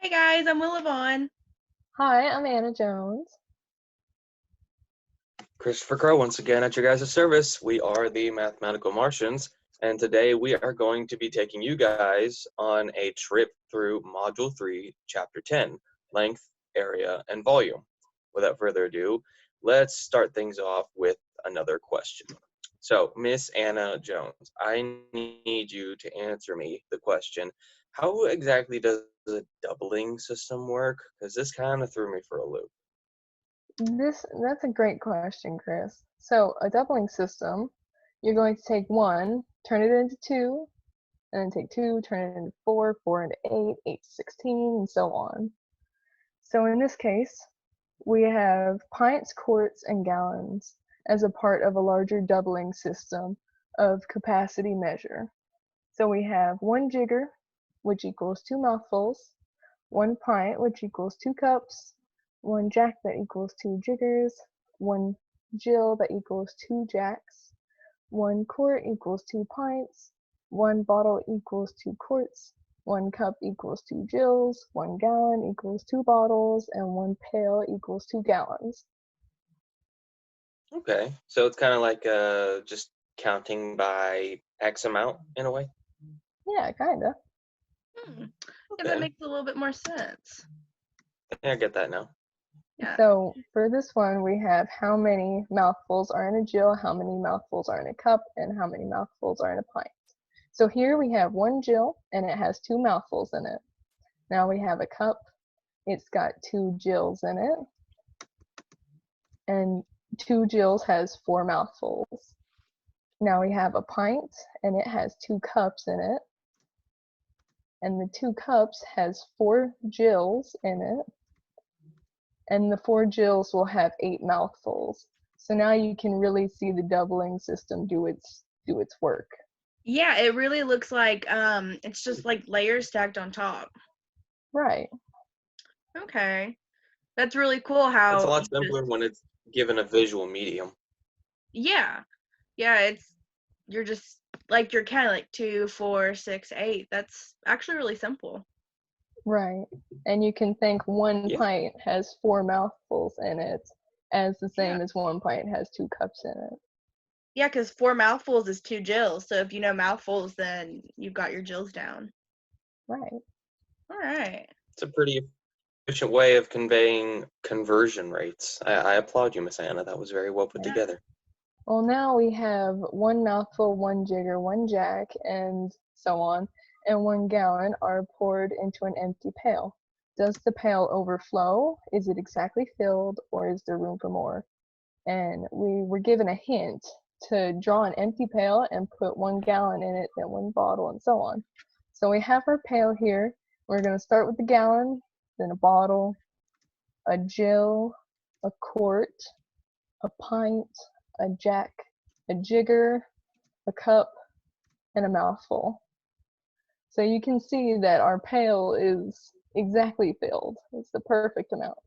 Hey guys, I'm Willa Vaughn. Hi, I'm Anna Jones. Christopher Crow once again at your guys' service. We are the Mathematical Martians, and today we are going to be taking you guys on a trip through Module 3, Chapter 10, Length, Area, and Volume. Without further ado, let's start things off with another question. So, Miss Anna Jones, I need you to answer me the question, how exactly does a doubling system work? Because this kind of threw me for a loop. That's a great question, Chris. So, a doubling system, you're going to take 1, turn it into 2, and then take 2, turn it into 4, 4 into 8, 8 to 16, and so on. So in this case, we have pints, quarts, and gallons as a part of a larger doubling system of capacity measure. So we have 1 jigger, which equals 2 mouthfuls, 1 pint, which equals 2 cups, 1 jack that equals 2 jiggers, 1 gill that equals 2 jacks, 1 quart equals 2 pints, 1 bottle equals 2 quarts, 1 cup equals 2 gills, 1 gallon equals 2 bottles, and 1 pail equals 2 gallons. Okay, so it's kind of like just counting by X amount in a way. Yeah, kinda. Yeah, that Okay, makes a little bit more sense. yeah, I get that now. Yeah. So for this one, we have how many mouthfuls are in a gill, how many mouthfuls are in a cup, and how many mouthfuls are in a pint. So here we have 1 gill, and it has 2 mouthfuls in it. Now we have a cup, it's got 2 gills in it, and 2 gills has 4 mouthfuls. Now we have a pint, and it has 2 cups in it, and the 2 cups has 4 gills in it, and the 4 gills will have 8 mouthfuls. So now you can really see the doubling system do its work. Yeah, it really looks like it's just like layers stacked on top. Right. Okay. That's really cool It's how a lot you simpler just, when it's given a visual medium. yeah. Yeah, you're just like you're counting like 2, 4, 6, 8. That's actually really simple. Right. And you can think 1 Yeah, pint has 4 mouthfuls in it as the Yeah. same as 1 pint has 2 cups in it. Yeah, because 4 mouthfuls is 2 gills. So if you know mouthfuls, then you've got your gills down. Right. All right. it's a pretty efficient way of conveying conversion rates. I applaud you, Miss Anna. That was very well put Yeah. together. Well, now we have 1 mouthful, 1 jigger, 1 jack, and so on, and 1 gallon are poured into an empty pail. Does the pail overflow? Is it exactly filled, or is there room for more? And we were given a hint to draw an empty pail and put 1 gallon in it, then 1 bottle, and so on. So we have our pail here. We're going to start with the gallon, then a bottle, a gill, a quart, a pint, a jack, a jigger, a cup, and a mouthful. So you can see that our pail is exactly filled. It's the perfect amount.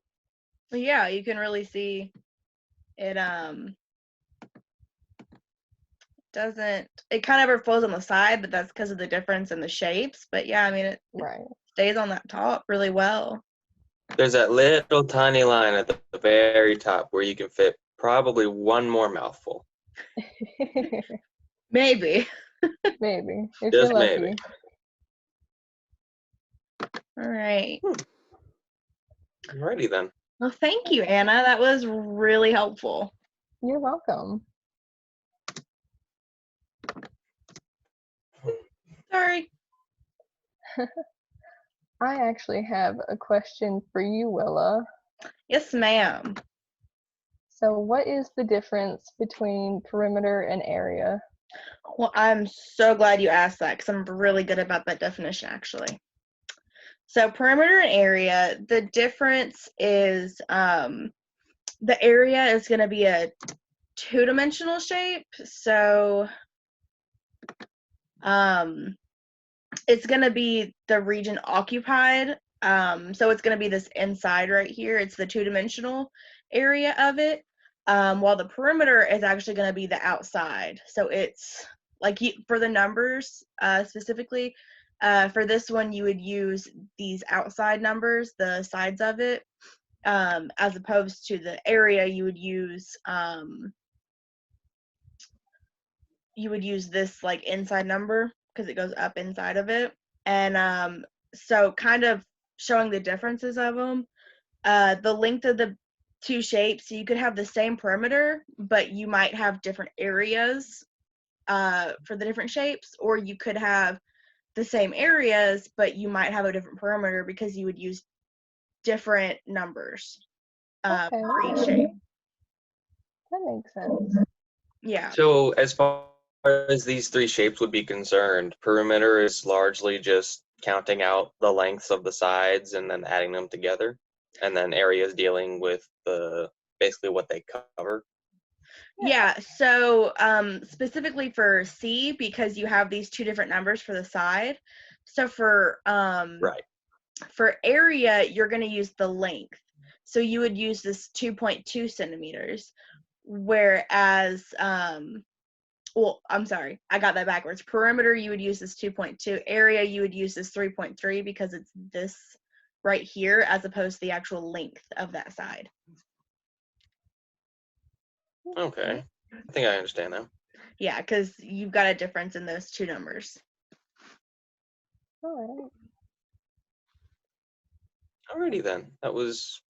Well, yeah, you can really see it doesn't it kind of overflows on the side, but that's because of the difference in the shapes. But yeah, I mean it Right. stays on that top really well. There's that little tiny line at the very top where you can fit probably one more mouthful. Maybe. Maybe, if you're Just maybe. lucky. All right. Alrighty then. Well, thank you, Anna. That was really helpful. You're welcome. Sorry. I actually have a question for you, Willa. Yes, ma'am. So what is the difference between perimeter and area? Well, I'm so glad you asked that because I'm really good about that definition, actually. So perimeter and area, the difference is the area is going to be a two-dimensional shape. So it's going to be the region occupied. So it's going to be this inside right here. It's the two-dimensional area of it. While the perimeter is actually going to be the outside. So it's like for the numbers specifically, For this one, you would use these outside numbers, the sides of it, as opposed to the area. You would use this like inside number because it goes up inside of it. And so kind of showing the differences of them. The length of the two shapes, so you could have the same perimeter, but you might have different areas for the different shapes, or you could have the same areas, but you might have a different perimeter because you would use different numbers Okay, for each shape. that makes sense. Yeah. So as far as these three shapes would be concerned, perimeter is largely just counting out the lengths of the sides and then adding them together, and then areas dealing with basically what they cover. Yeah, so specifically for C, because you have these two different numbers for the side. So Right. for area, you're going to use the length. So you would use this 2.2 centimeters, whereas well, I'm sorry, I got that backwards. Perimeter, you would use this 2.2. Area, you would use this 3.3 because it's this right here as opposed to the actual length of that side. Okay. I think I understand now. Yeah, because you've got a difference in those two numbers. All Alrighty then. That was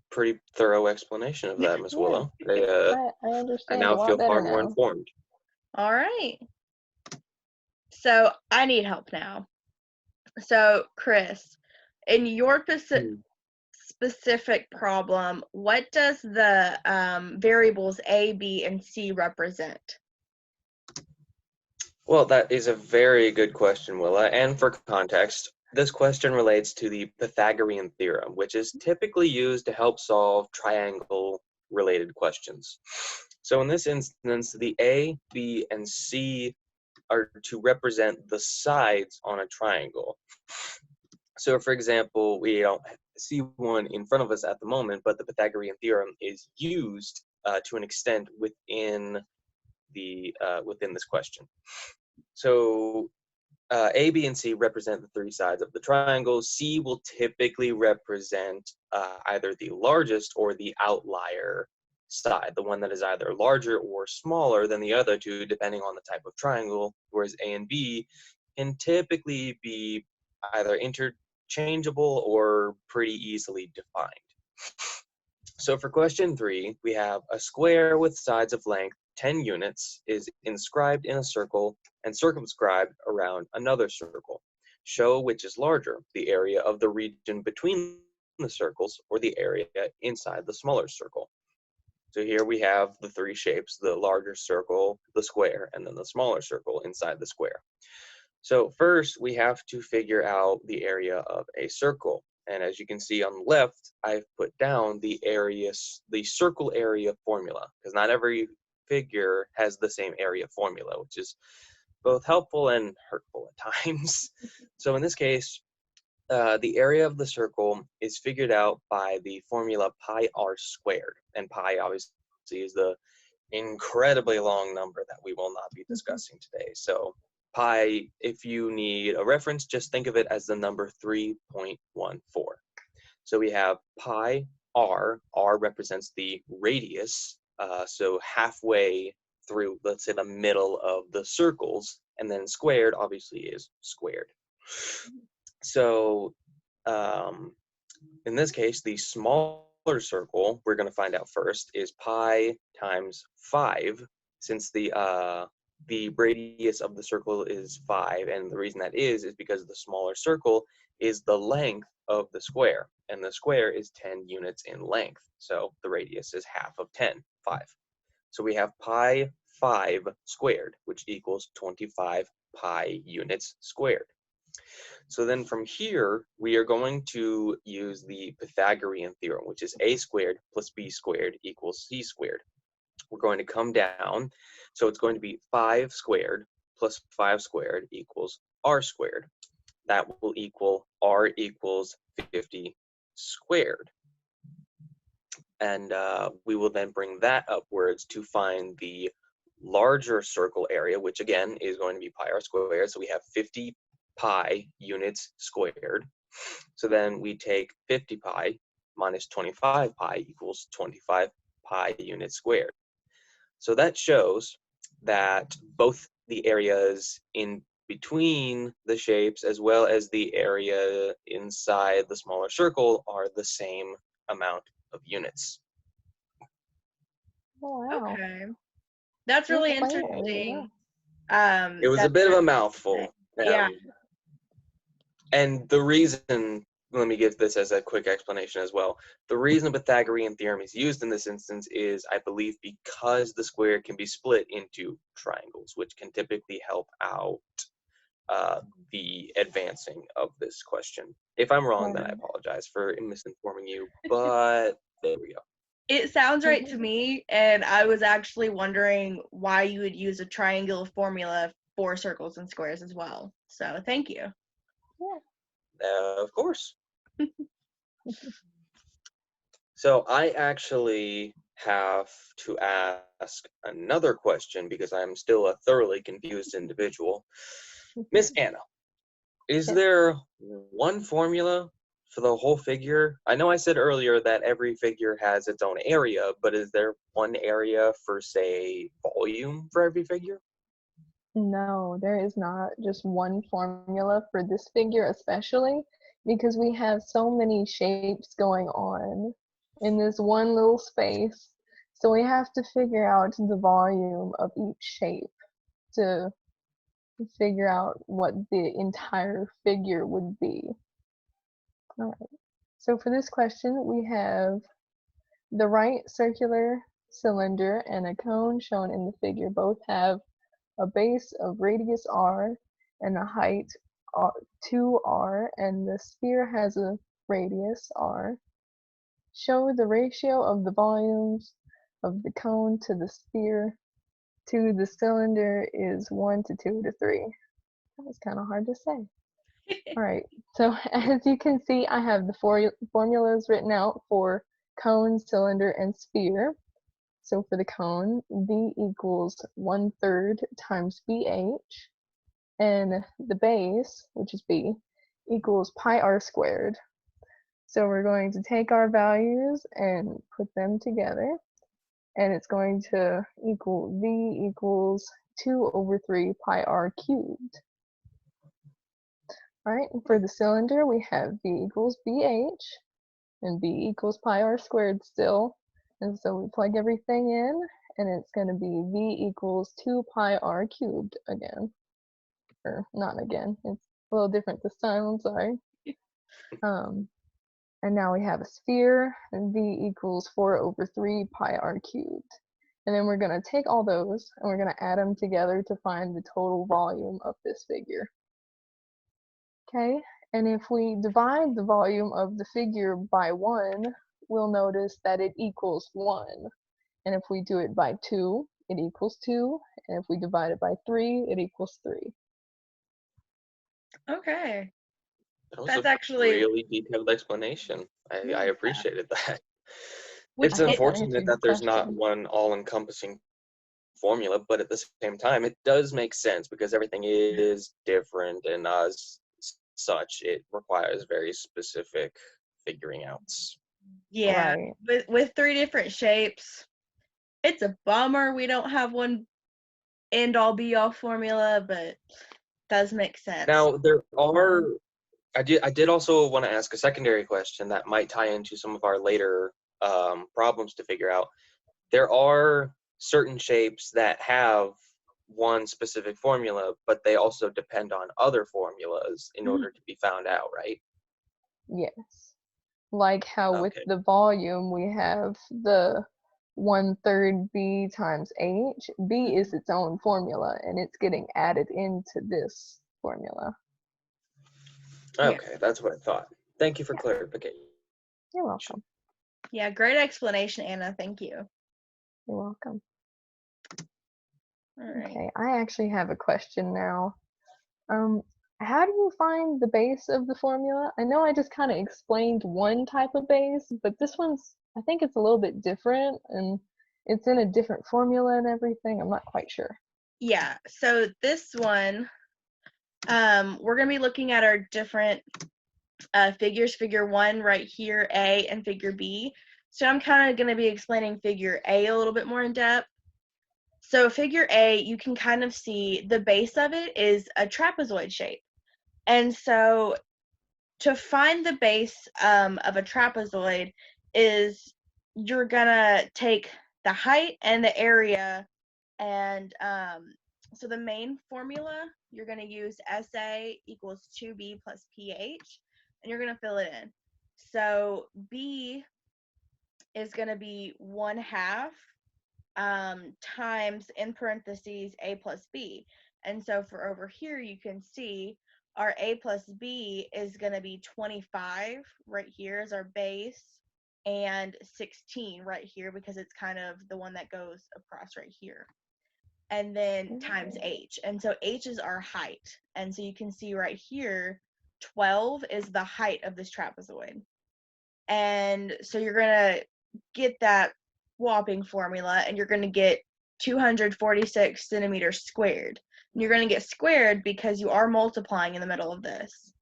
pretty thorough explanation of that, Miss Yeah. Willow. right. I I understand a now lot feel better far more now. informed. All right. So I need help now. So Chris, in your specific problem, what does the variables A, B, and C represent? Well, that is a very good question, Willa. And for context, this question relates to the Pythagorean theorem, which is typically used to help solve triangle-related questions. So in this instance, the A, B, and C are to represent the sides on a triangle. So for example, we don't see one in front of us at the moment, but the Pythagorean theorem is used to an extent within this question. So A, B, and C represent the three sides of the triangle. C will typically represent either the largest or the outlier side, the one that is either larger or smaller than the other two, depending on the type of triangle, whereas A and B can typically be either interchangeable or pretty easily defined. So for question 3, we have a square with sides of length 10 units is inscribed in a circle and circumscribed around another circle. Show which is larger, the area of the region between the circles or the area inside the smaller circle. So here we have the three shapes, the larger circle, the square, and then the smaller circle inside the square. So first we have to figure out the area of a circle. And as you can see on the left, I've put down the circle area formula, because not every figure has the same area formula, which is both helpful and hurtful at times. So in this case, the area of the circle is figured out by the formula pi r squared. And pi obviously is the incredibly long number that we will not be discussing today. So pi, if you need a reference, just think of it as the number 3.14. So we have pi r. R represents the radius, so halfway through, let's say, the middle of the circles, and then squared obviously is squared. So in this case, the smaller circle we're going to find out first is pi times 5, since the radius of the circle is 5, and the reason that is because the smaller circle is the length of the square, and the square is 10 units in length, so the radius is half of 10, 5. So we have pi 5 squared, which equals 25 pi units squared. So then from here, we are going to use the Pythagorean theorem, which is a squared plus b squared equals c squared. We're going to come down, so it's going to be 5 squared plus 5 squared equals r squared. That will equal r equals 50 squared. And we will then bring that upwards to find the larger circle area, which again is going to be pi r squared. So we have 50 pi units squared. So then we take 50 pi minus 25 pi equals 25 pi units squared. So that shows that both the areas in between the shapes as well as the area inside the smaller circle are the same amount of units. Oh, wow. Okay. That's You really explained it really interesting. well. It was a bit of a mouthful. Yeah. And the reason, let me give this as a quick explanation as well. The reason the Pythagorean theorem is used in this instance is, I believe, because the square can be split into triangles, which can typically help out the advancing of this question. If I'm wrong, then I Right. apologize for misinforming you, but there we go. It sounds right to Mhm. me, and I was actually wondering why you would use a triangular formula for circles and squares as well. So thank you. Yeah. Of course. So I actually have to ask another question because I'm still a thoroughly confused individual. Miss Anna, is Yeah. there one formula for the whole figure? I know I said earlier that every figure has its own area, but is there one area for, say, volume for every figure? No, there is not just one formula for this figure, especially because we have so many shapes going on in this one little space. So we have to figure out the volume of each shape to figure out what the entire figure would be. All right. So for this question, we have the right circular cylinder and a cone shown in the figure. Both have a base of radius r and a height 2r, and the sphere has a radius r. Show the ratio of the volumes of the cone to the sphere to the cylinder is 1 to 2 to 3. That was kind of hard to say. All right, so as you can see, I have the formulas written out for cone, cylinder, and sphere. So for the cone, V equals 1/3 times BH, and the base, which is B, equals pi r squared. So we're going to take our values and put them together, and it's going to equal V equals 2/3 pi r cubed. All right, and for the cylinder, we have V equals BH, and B equals pi r squared still. And so we plug everything in, and it's going to be V equals 2 pi r cubed again. Or not again, it's a little different this time, I'm sorry. And now we have a sphere, and V equals 4/3 pi r cubed. And then we're going to take all those, and we're going to add them together to find the total volume of this figure. Okay, and if we divide the volume of the figure by 1, we'll notice that it equals 1. And if we do it by 2, it equals 2. And if we divide it by 3, it equals 3. Okay. That was That's a actually, really detailed explanation. I yeah. appreciated that. Which It's I hope that unfortunate answered your that there's not question. one all-encompassing formula, but at the same time, it does make sense because everything is different, and as such, it requires very specific figuring outs. Yeah. Right. With 3 different shapes, it's a bummer we don't have one end all be all formula, but does make sense. Now, there are, Yeah. I did also want to ask a secondary question that might tie into some of our later problems to figure out. There are certain shapes that have one specific formula, but they also depend on other formulas in order to be found out, right? Yes. Like how with Okay. the volume we have the 1/3 B times H. B is its own formula, and it's getting added into this formula. Yeah. Okay, that's what I thought. Thank you for Yeah. clarification. You're welcome. Yeah, great explanation, Anna. Thank you. You're welcome. All right. Okay, I actually have a question now. Um, how do you find the base of the formula? I know I just kind of explained one type of base, but this one's, I think it's a little bit different, and it's in a different formula and everything. I'm not quite sure. Yeah, so this one, we're going to be looking at our different figures, figure 1 right here, A, and figure B. So I'm kind of going to be explaining figure A a little bit more in depth. So figure A, you can kind of see the base of it is a trapezoid shape. And so to find the base of a trapezoid is you're going to take the height and the area, and so the main formula, you're going to use SA equals 2B plus PH, and you're going to fill it in. So B is going to be 1/2 times, in parentheses, A plus B. And so for over here, you can see our A plus B is going to be 25 right here as our base, and 16 right here because it's kind of the one that goes across right here. And then times H. And so H is our height. And so you can see right here, 12 is the height of this trapezoid. And so you're going to get that whopping formula, and you're going to get 246 centimeters squared. And you're going to get squared because you are multiplying in the middle of this.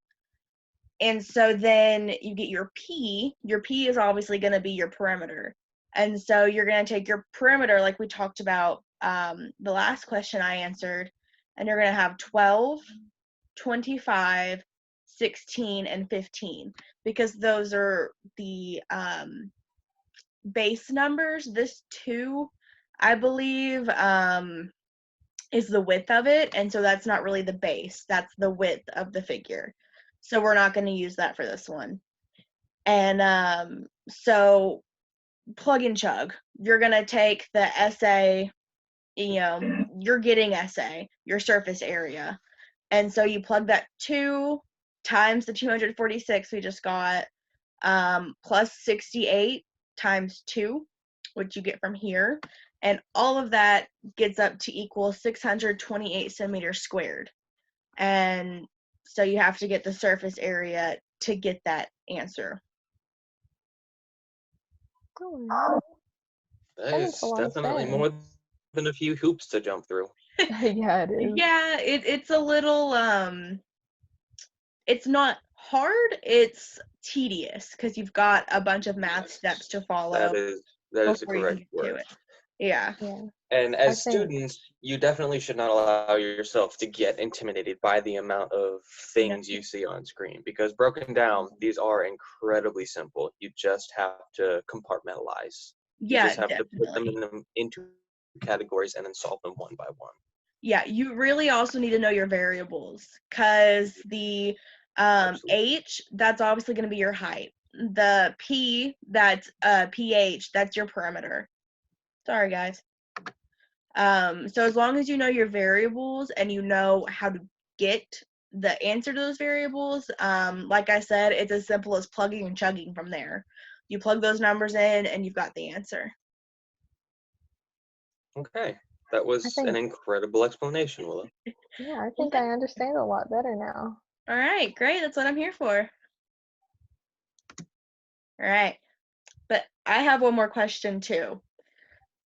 And so then you get your P. Your P is obviously going to be your perimeter. And so you're going to take your perimeter, like we talked about the last question I answered, and you're going to have 12, 25, 16, and 15, because those are the base numbers. This 2, I believe, is the width of it, and so that's not really the base. That's the width of the figure. So we're not going to use that for this one. And so plug and chug. You're going to take the SA, you're getting SA, your surface area. And so you plug that 2 times the 246 we just got, plus 68 times 2, which you get from here. And all of that gets up to equal 628 centimeters squared. And so you have to get the surface area to get that answer. Oh, That that makes is a lot of definitely sense. more than a few hoops to jump through. Yeah, it is. Yeah, it's a little it's not hard, it's tedious because you've got a bunch of math steps to follow That is a before you can correct get to word. it. Yeah. Yeah. And I as think students, you definitely should not allow yourself to get intimidated by the amount of things you see on screen, because broken down, these are incredibly simple. You just have to compartmentalize. You Yeah, just have to put them definitely. into categories and then solve them one by one. Yeah, you really also need to know your variables, because the Absolutely. H, that's obviously going to be your height. The P, that's pH, that's your perimeter. Sorry, guys. So as long as you know your variables and you know how to get the answer to those variables, like I said, it's as simple as plugging and chugging from there. You plug those numbers in and you've got the answer. Okay, that was an incredible explanation, Willow. Yeah, I think I understand a lot better now. All right, great. That's what I'm here for. All right. But I have one more question too.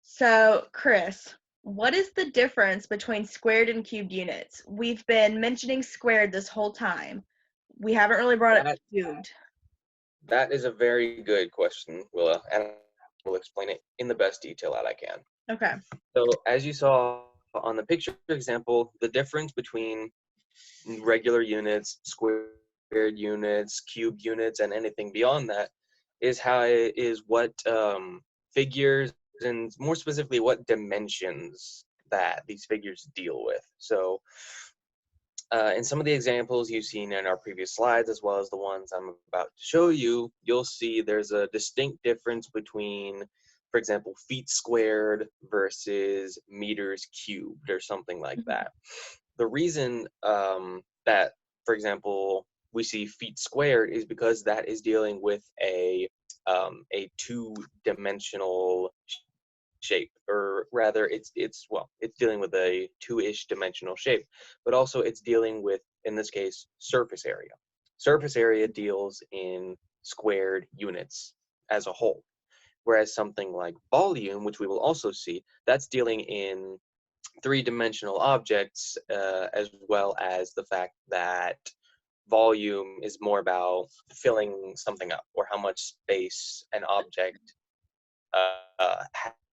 So, Chris, what is the difference between squared and cubed units? We've been mentioning squared this whole time. We haven't really brought up cubed. That is a very good question, Willa, and I will explain it in the best detail that I can. Okay. So, as you saw on the picture example, the difference between regular units, squared units, cubed units, and anything beyond that is what figures, and more specifically what dimensions that these figures deal with. So in some of the examples you've seen in our previous slides, as well as the ones I'm about to show you, you'll see there's a distinct difference between, for example, feet squared versus meters cubed or something like that. The reason that, for example, we see feet squared is because that is dealing with a two-dimensional shape, or rather it's dealing with a two-ish dimensional shape, but also it's dealing with, in this case, surface area. Surface area deals in squared units as a whole, whereas something like volume, which we will also see, that's dealing in three-dimensional objects, as well as the fact that volume is more about filling something up, or how much space an object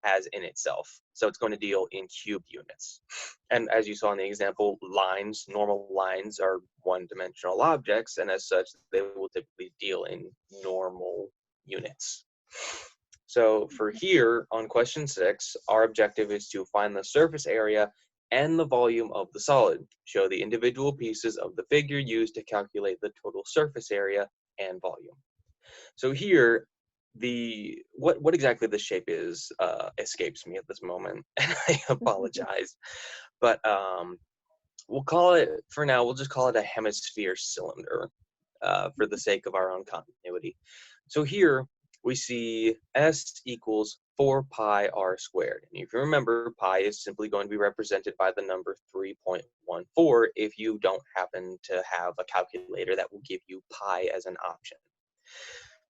has in itself. So it's going to deal in cubed units. And as you saw in the example, lines, normal lines are one-dimensional objects, and as such, they will typically deal in normal units. So for here, on question 6, our objective is to find the surface area and the volume of the solid. Show the individual pieces of the figure used to calculate the total surface area and volume. So here, what exactly the shape is escapes me at this moment, and I apologize. But we'll call it, for now, we'll just call it a hemisphere cylinder for the sake of our own continuity. So here we see S equals 4 pi r squared. And if you remember, pi is simply going to be represented by the number 3.14 if you don't happen to have a calculator that will give you pi as an option.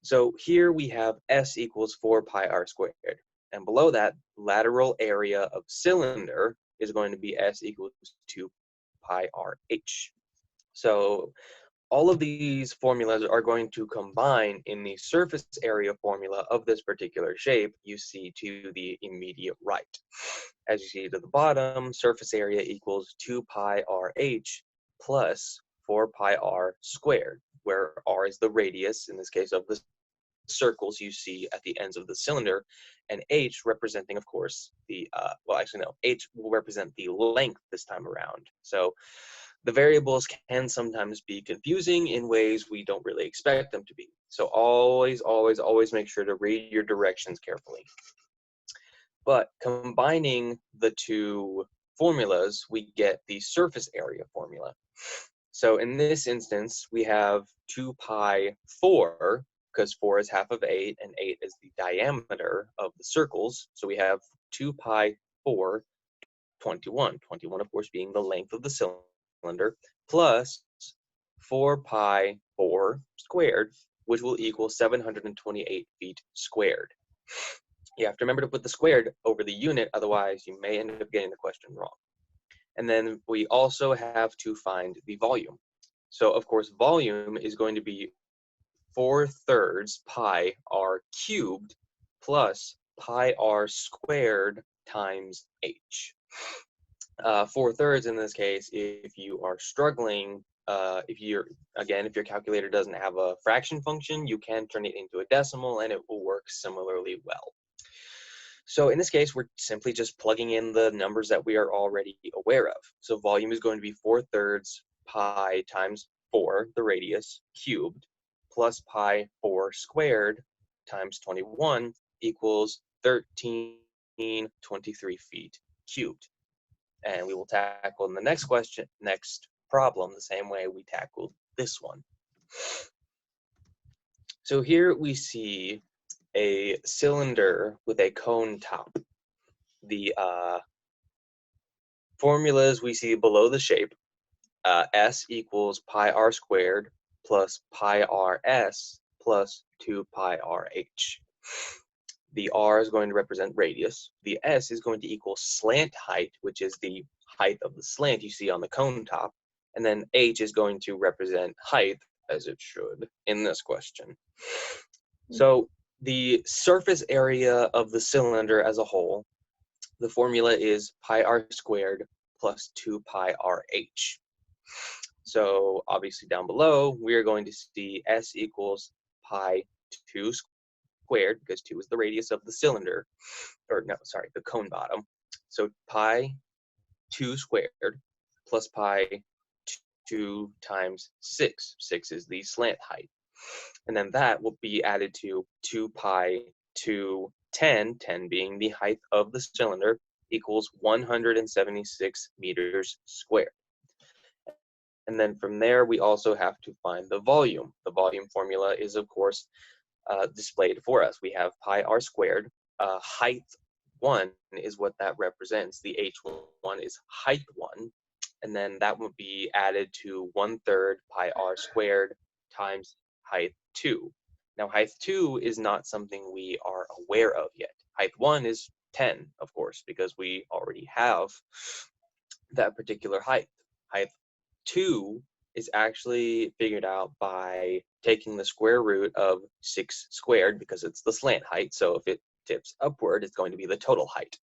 So here we have S equals 4 pi r squared. And below that, lateral area of cylinder is going to be S equals 2 pi RH. So all of these formulas are going to combine in the surface area formula of this particular shape you see to the immediate right. As you see to the bottom, surface area equals 2 pi RH plus 4 pi r squared, where r is the radius, in this case, of the circles you see at the ends of the cylinder, and h representing, of course, the, well, actually, no, h will represent the length this time around. So the variables can sometimes be confusing in ways we don't really expect them to be. So always, always, always make sure to read your directions carefully. But combining the two formulas, we get the surface area formula. So in this instance, we have 2 pi 4, because 4 is half of 8, and 8 is the diameter of the circles. So we have 2 pi 4, 21. 21, of course, being the length of the cylinder, plus 4 pi 4 squared, which will equal 728 feet squared. You have to remember to put the squared over the unit, otherwise you may end up getting the question wrong. And then we also have to find the volume. So of course, volume is going to be 4/3 pi r cubed plus pi r squared times h. 4/3 in this case, if you are struggling, if your calculator doesn't have a fraction function, you can turn it into a decimal and it will work similarly well. So in this case, we're simply just plugging in the numbers that we are already aware of. So volume is going to be 4/3 pi times 4, the radius, cubed, plus pi 4 squared times 21 equals 1323 feet cubed. And we will tackle in the next problem, the same way we tackled this one. So here we see a cylinder with a cone top. The formulas we see below the shape, S equals pi r squared plus pi rs plus 2 pi rh. The r is going to represent radius. The s is going to equal slant height, which is the height of the slant you see on the cone top. And then h is going to represent height, as it should in this question. So the surface area of the cylinder as a whole, the formula is pi r squared plus 2 pi rh. So obviously down below, we are going to see s equals pi 2 squared, because 2 is the radius of the cylinder, or no, sorry, the cone bottom. So pi 2 squared plus pi 2 times 6. 6 is the slant height. And then that will be added to 2 pi to 10, 10 being the height of the cylinder, equals 176 meters squared. And then from there, we also have to find the volume. The volume formula is, of course, displayed for us. We have pi r squared. Height 1 is what that represents. The h1 is height 1. And then that would be added to 1/3 pi r squared times height 2. Now, height 2 is not something we are aware of yet. Height 1 is 10, of course, because we already have that particular height. Height 2 is actually figured out by taking the square root of 6 squared, because it's the slant height. So if it tips upward, it's going to be the total height.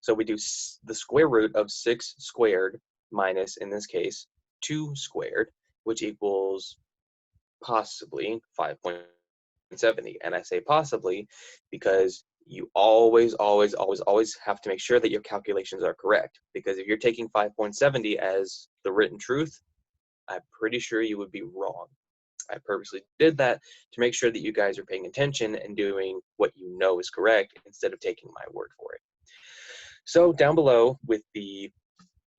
So we do the square root of 6 squared minus, in this case, 2 squared, which equals possibly 5.70. And I say possibly because you always have to make sure that your calculations are correct. Because if you're taking 5.70 as the written truth, I'm pretty sure you would be wrong. I purposely did that to make sure that you guys are paying attention and doing what you know is correct instead of taking my word for it. So down below with the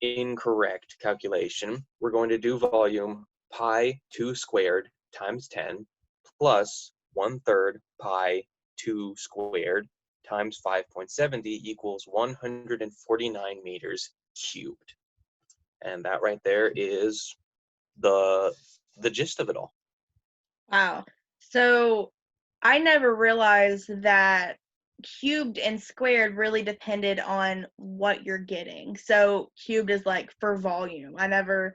incorrect calculation, we're going to do volume pi 2 squared times 10 plus 1/3 pi 2 squared times 5.70 equals 149 meters cubed. And that right there is the gist of it all. Wow. So I never realized that cubed and squared really depended on what you're getting. So cubed is like for volume. I never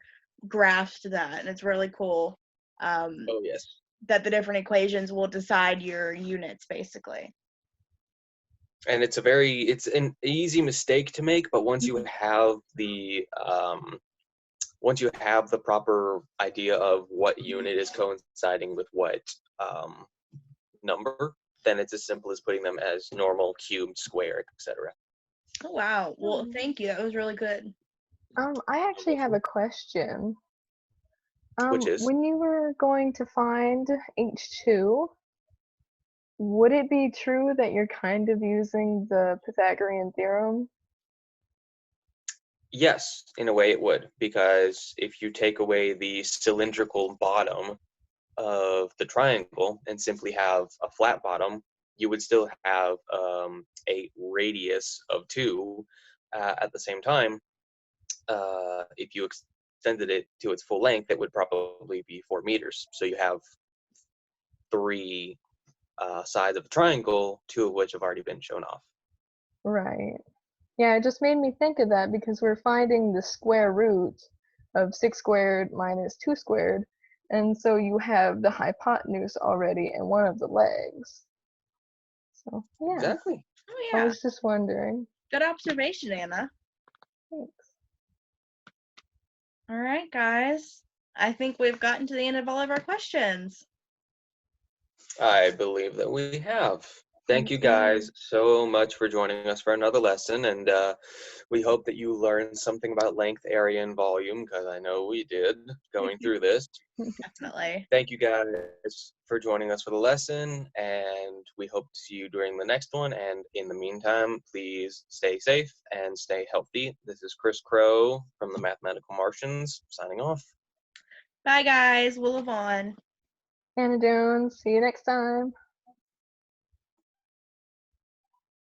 grasped that, and it's really cool Oh yes. that the different equations will decide your units, basically. And it's an easy mistake to make, but once you have the proper idea of what unit is coinciding with what number, then it's as simple as putting them as normal, cubed, squared, etc. Oh, wow. Well, thank you. That was really good. I actually have a question. Which is? When you were going to find H2, would it be true that you're kind of using the Pythagorean theorem? Yes, in a way it would, because if you take away the cylindrical bottom of the triangle and simply have a flat bottom, you would still have a radius of 2. At the same time, if you extended it to its full length, it would probably be 4 meters. So you have 3 sides of the triangle, 2 of which have already been shown off. Right. Yeah, it just made me think of that because we're finding the square root of 6 squared minus 2 squared, and so you have the hypotenuse already in one of the legs. So, yeah. Exactly. Oh, I yeah. was just wondering. Good observation, Anna. Thanks. All right, guys. I think we've gotten to the end of all of our questions. I believe that we have. Thank you Yes, ma'am. guys so much for joining us for another lesson, and we hope that you learned something about length, area, and volume, because I know we did going through this. Definitely. Thank you guys for joining us for the lesson, and we hope to see you during the next one. And in the meantime, please stay safe and stay healthy. This is Chris Crow from the Mathematical Martians, signing off. Bye, guys. We'll live on. Anna Jones, see you next time.